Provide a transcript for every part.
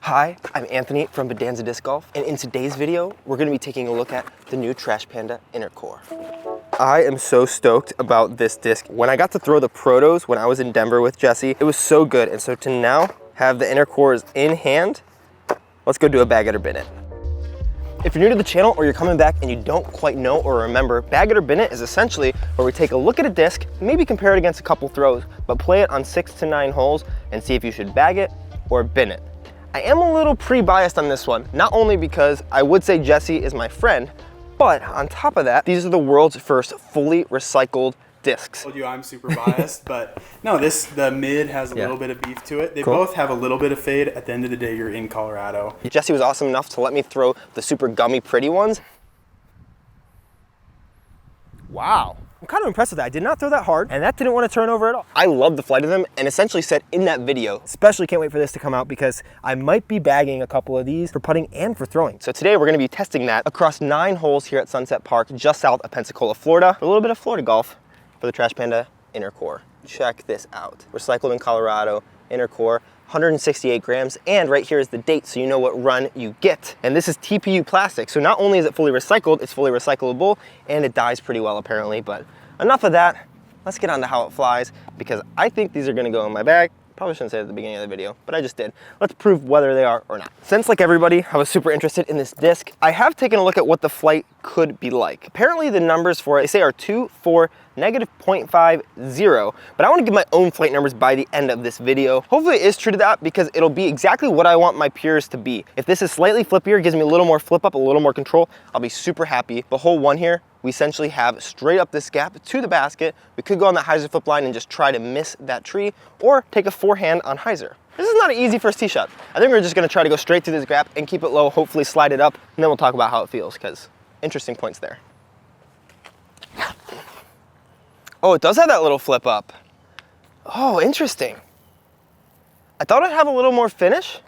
Hi, I'm Anthony from Bonanza Disc Golf, and in today's video, we're gonna be taking a look at the new Trash Panda Inner Core. I am so stoked about this disc. When I got to throw the Protos when I was in Denver with Jesse, it was so good, and so to now have the Inner Cores in hand, let's go do a bag it or bin it. If you're new to the channel or you're coming back and you don't quite know or remember, bag it or bin it is essentially where we take a look at a disc, maybe compare it against a couple throws, but play it on 6 to 9 holes and see if you should bag it or bin it. I am a little pre-biased on this one, not only because I would say Jesse is my friend, but on top of that, these are the world's first fully recycled discs. I told you I'm super biased, but no, the mid has a little bit of beef to it. They both have a little bit of fade. At the end of the day, you're in Colorado. Jesse was awesome enough to let me throw the super gummy pretty ones. Wow. I'm kind of impressed with that. I did not throw that hard, and that didn't want to turn over at all. I love the flight of them, and essentially said in that video, especially can't wait for this to come out because I might be bagging a couple of these for putting and for throwing. So today we're going to be testing that across 9 holes here at Sunset Park, just south of Pensacola, Florida. A little bit of Florida golf for the Trash Panda Inner Core. Check this out. Recycled in Colorado, Inner Core. 168 grams, and right here is the date so you know what run you get. And this is TPU plastic, so not only is it fully recycled, it's fully recyclable, and it dies pretty well apparently. But enough of that, let's get on to how it flies, because I think these are gonna go in my bag. Probably shouldn't say it at the beginning of the video, but I just did. Let's prove whether they are or not. Since, like everybody, I was super interested in this disc, I have taken a look at what the flight could be like. Apparently the numbers for it, they say are 2, 4, -0.50, but I want to give my own flight numbers by the end of this video. Hopefully it is true to that, because it'll be exactly what I want my Pures to be. If this is slightly flippier, gives me a little more flip up, a little more control, I'll be super happy. But hole 1 here, we essentially have straight up this gap to the basket. We could go on that hyzer flip line and just try to miss that tree, or take a forehand on hyzer. This is not an easy first tee shot. I think we're just gonna try to go straight through this gap and keep it low, hopefully slide it up, and then we'll talk about how it feels, because interesting points there. Oh, it does have that little flip up. Oh, interesting. I thought it'd have a little more finish,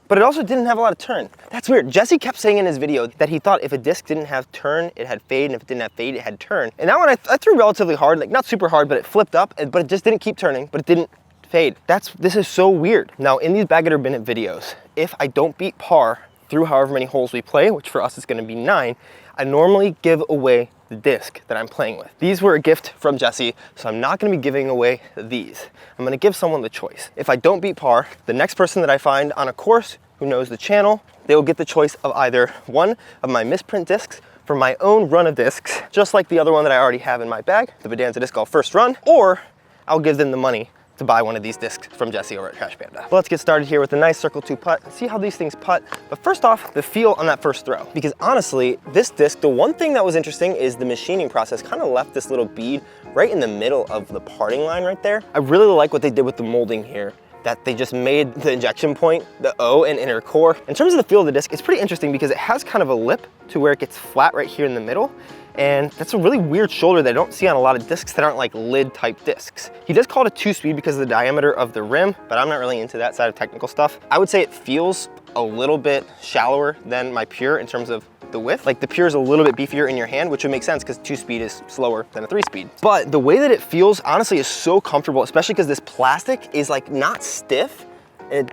but it also didn't have a lot of turn. That's weird. Jesse kept saying in his video that he thought if a disc didn't have turn, it had fade, and if it didn't have fade, it had turn. And that one I threw relatively hard, like not super hard, but it flipped up, but it just didn't keep turning, but it didn't fade. This is so weird. Now in these bag it or bin it videos, if I don't beat par through however many holes we play, which for us is gonna be 9, I normally give away the disc that I'm playing with. These were a gift from Jesse, so I'm not gonna be giving away these. I'm gonna give someone the choice. If I don't beat par, the next person that I find on a course who knows the channel, they will get the choice of either one of my misprint discs for my own run of discs, just like the other one that I already have in my bag, the Bonanza Disc Golf First Run, or I'll give them the money to buy one of these discs from Jesse over at Trash Panda. Well, let's get started here with a nice circle 2 putt and see how these things putt. But first off, the feel on that first throw. Because honestly, this disc, the one thing that was interesting is the machining process kind of left this little bead right in the middle of the parting line right there. I really like what they did with the molding here, that they just made the injection point, the O and Inner Core. In terms of the feel of the disc, it's pretty interesting because it has kind of a lip to where it gets flat right here in the middle. And that's a really weird shoulder that I don't see on a lot of discs that aren't like lid type discs. He does call it a 2-speed because of the diameter of the rim, but I'm not really into that side of technical stuff. I would say it feels a little bit shallower than my Pure in terms of the width. Like the Pure is a little bit beefier in your hand, which would make sense because 2-speed is slower than a 3-speed. But the way that it feels honestly is so comfortable, especially because this plastic is like not stiff,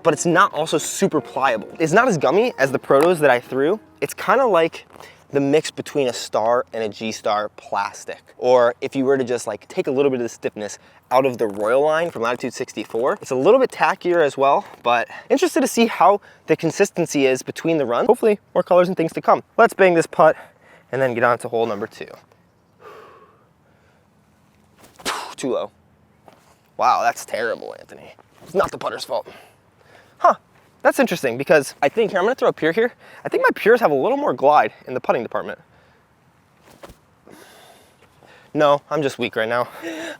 but it's not also super pliable. It's not as gummy as the Protos that I threw. It's kind of like the mix between a Star and a G-Star plastic. Or if you were to just like take a little bit of the stiffness out of the Royal line from Latitude 64, it's a little bit tackier as well, but interested to see how the consistency is between the runs. Hopefully more colors and things to come. Let's bang this putt and then get on to hole number 2. Too low. Wow, that's terrible, Anthony. It's not the putter's fault. Huh. That's interesting because I think here, I'm gonna throw a Pure here. I think my Pures have a little more glide in the putting department. No, I'm just weak right now.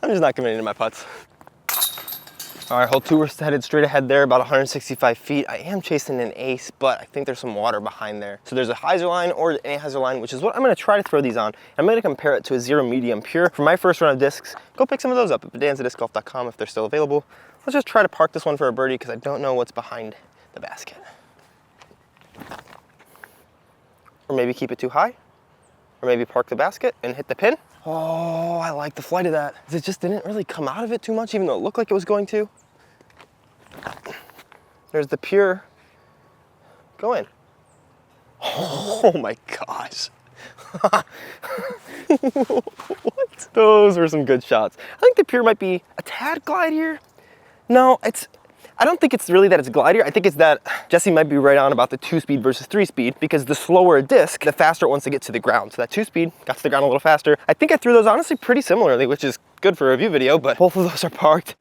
I'm just not committing to my putts. All right, hole 2, we're headed straight ahead there, about 165 feet. I am chasing an ace, but I think there's some water behind there. So there's a hyzer line or an hyzer line, which is what I'm gonna try to throw these on. I'm gonna compare it to a 0 medium Pure. For my first run of discs, go pick some of those up at bonanzadiscgolf.com if they're still available. Let's just try to park this one for a birdie because I don't know what's behind the basket. Or maybe keep it too high, or maybe park the basket and hit the pin. Oh, I like the flight of that. It just didn't really come out of it too much, even though it looked like it was going to. There's the Pure Go in. Oh my gosh. What? Those were some good shots. I think the pure might be a tad glidier. No, I don't think it's really that it's glidier. I think it's that Jesse might be right on about the 2-speed versus 3-speed, because the slower a disc, the faster it wants to get to the ground. So that 2-speed got to the ground a little faster. I think I threw those honestly pretty similarly, which is good for a review video, but both of those are parked.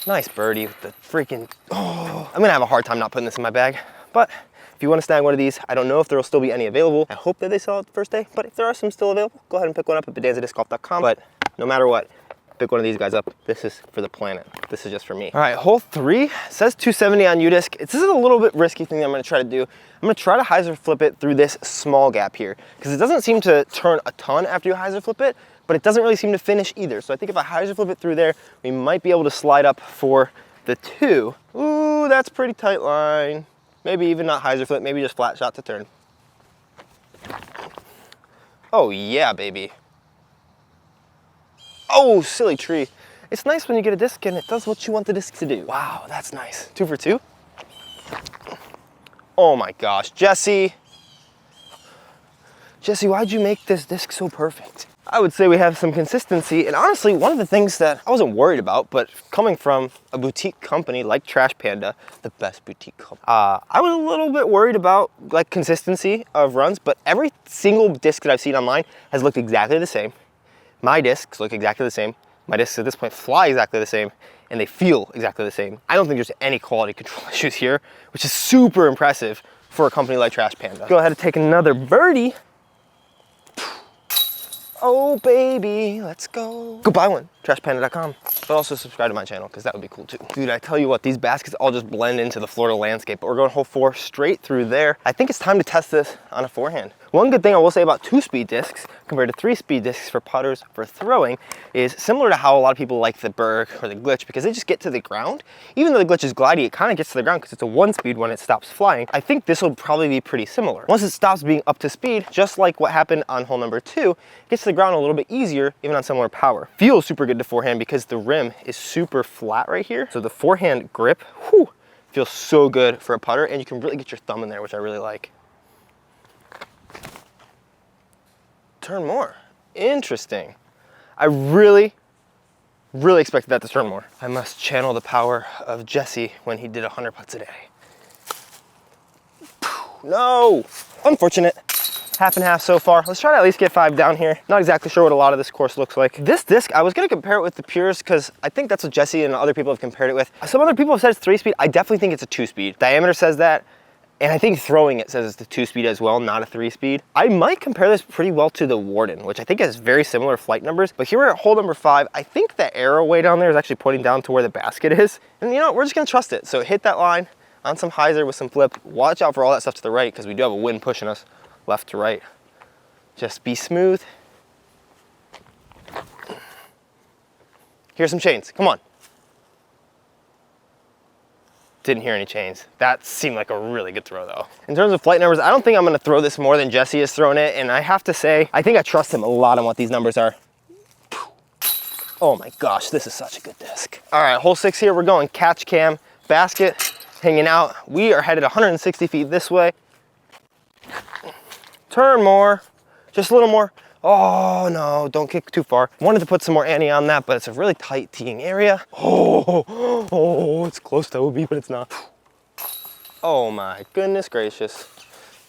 Nice birdie with the freaking, oh. I'm gonna have a hard time not putting this in my bag, but if you want to snag one of these, I don't know if there will still be any available. I hope that they sell out the first day, but if there are some still available, go ahead and pick one up at bonanzadiscgolf.com. But no matter what, pick one of these guys up. This is for the planet. This is just for me. All right, hole 3, it says 270 on U-disc. This is a little bit risky thing that I'm gonna try to do. I'm gonna try to hyzer flip it through this small gap here, because it doesn't seem to turn a ton after you hyzer flip it, but it doesn't really seem to finish either. So I think if I hyzer flip it through there, we might be able to slide up for the 2. Ooh, that's pretty tight line. Maybe even not hyzer flip, maybe just flat shot to turn. Oh yeah, baby. Oh, silly tree. It's nice when you get a disc and it does what you want the disc to do. Wow, that's nice. 2 for 2. Oh my gosh, Jesse. Jesse, why'd you make this disc so perfect? I would say we have some consistency, and honestly, one of the things that I wasn't worried about, but coming from a boutique company like Trash Panda, the best boutique company, I was a little bit worried about like consistency of runs, but every single disc that I've seen online has looked exactly the same. My discs look exactly the same. My discs at this point fly exactly the same, and they feel exactly the same. I don't think there's any quality control issues here, which is super impressive for a company like Trash Panda. Go ahead and take another birdie. Oh baby, let's go. Go buy one, trashpanda.com. But also subscribe to my channel, because that would be cool too. Dude, I tell you what, these baskets all just blend into the Florida landscape, but we're going hole 4 straight through there. I think it's time to test this on a forehand. One good thing I will say about 2-speed discs compared to 3-speed discs for putters for throwing is similar to how a lot of people like the Berg or the Glitch, because they just get to the ground. Even though the Glitch is glidey, it kind of gets to the ground because it's a 1-speed when it stops flying. I think this will probably be pretty similar. Once it stops being up to speed, just like what happened on hole number 2, it gets to the ground a little bit easier, even on similar power. Feels super good to forehand because the rim is super flat right here. So the forehand grip, whew, feels so good for a putter, and you can really get your thumb in there, which I really like. Turn more. Interesting. I really expected that to turn more. I must channel the power of Jesse when he did 100 putts a day. No! Unfortunate. Half and half so far. Let's try to at least get 5 down here. Not exactly sure what a lot of this course looks like. This disc, I was gonna compare it with the Pures because I think that's what Jesse and other people have compared it with. Some other people have said it's 3-speed. I definitely think it's a 2-speed. Diameter says that. And I think throwing it says it's the 2-speed as well, not a 3-speed. I might compare this pretty well to the Warden, which I think has very similar flight numbers. But here we're at hole number 5. I think the arrow way down there is actually pointing down to where the basket is. And you know, we're just gonna trust it. So hit that line on some hyzer with some flip. Watch out for all that stuff to the right because we do have a wind pushing us left to right. Just be smooth. Here's some chains, come on. Didn't hear any chains. That seemed like a really good throw though. In terms of flight numbers, I don't think I'm gonna throw this more than Jesse has thrown it, and I have to say, I think I trust him a lot on what these numbers are. Oh my gosh, this is such a good disc. All right, hole 6 here, we're going catch cam, basket, hanging out. We are headed 160 feet this way. Turn more, just a little more. Oh no, don't kick too far. Wanted to put some more ante on that, but it's a really tight teeing area. Oh, it's close to OB, but it's not. Oh my goodness gracious.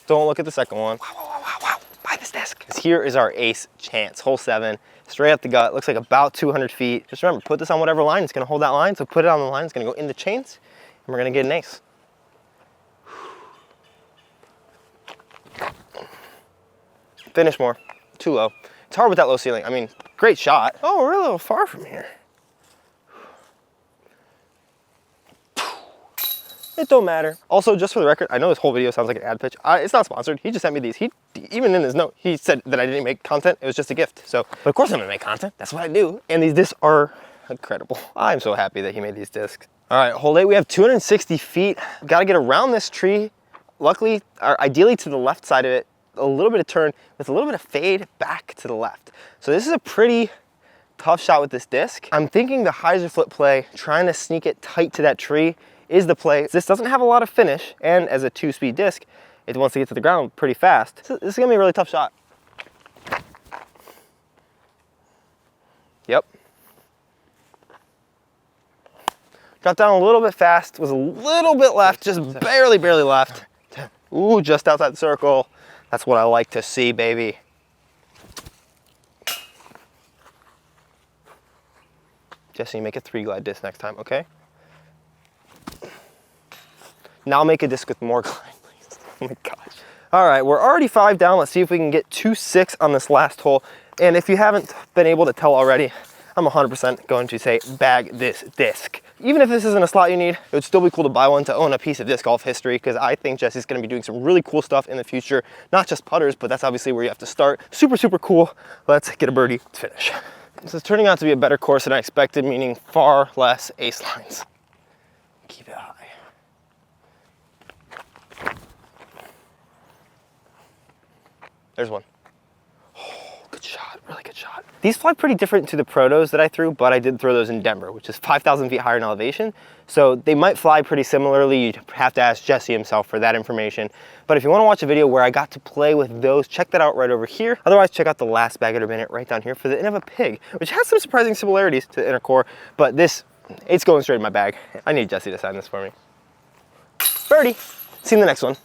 Don't look at the second one. Wow, buy this disc. Here is our ace chance, hole 7, straight up the gut. Looks like about 200 feet. Just remember, put this on whatever line. It's gonna hold that line, so put it on the line. It's gonna go in the chains, and we're gonna get an ace. Finish more. Too low. It's hard with that low ceiling. I mean, great shot. Oh, we're a little far from here. It don't matter. Also, just for the record, I know this whole video sounds like an ad pitch. It's not sponsored. He just sent me these. Even in his note, he said that I didn't make content. It was just a gift. So, but of course I'm gonna make content. That's what I do. And these discs are incredible. I'm so happy that he made these discs. All right, hole 8, we have 260 feet. Gotta get around this tree. Luckily, or ideally to the left side of it, a little bit of turn with a little bit of fade back to the left. So this is a pretty tough shot with this disc. I'm thinking the hyzer flip play, trying to sneak it tight to that tree, is the play. This doesn't have a lot of finish, and as a 2-speed disc, it wants to get to the ground pretty fast. So this is gonna be a really tough shot. Yep. Got down a little bit fast, was a little bit left, just barely left. Ooh, just outside the circle. That's what I like to see, baby. Jesse, make a 3-glide disc next time, okay? Now make a disc with more glide, please. Oh my gosh. All right, we're already 5 down. Let's see if we can get 2-6 on this last hole. And if you haven't been able to tell already, I'm 100% going to say bag this disc. Even if this isn't a slot you need, it would still be cool to buy one to own a piece of disc golf history, because I think Jesse's gonna be doing some really cool stuff in the future. Not just putters, but that's obviously where you have to start. Super, super cool. Let's get a birdie to finish. This is turning out to be a better course than I expected, meaning far less ace lines. Keep it high. There's one. Good shot, really good shot. These fly pretty different to the protos that I threw, but I did throw those in Denver, which is 5,000 feet higher in elevation. So they might fly pretty similarly. You'd have to ask Jesse himself for that information. But if you wanna watch a video where I got to play with those, check that out right over here. Otherwise, check out the last bag at a minute right down here for the Inn of a Pig, which has some surprising similarities to the Inner Core, but this, it's going straight in my bag. I need Jesse to sign this for me. Birdie, see you in the next one.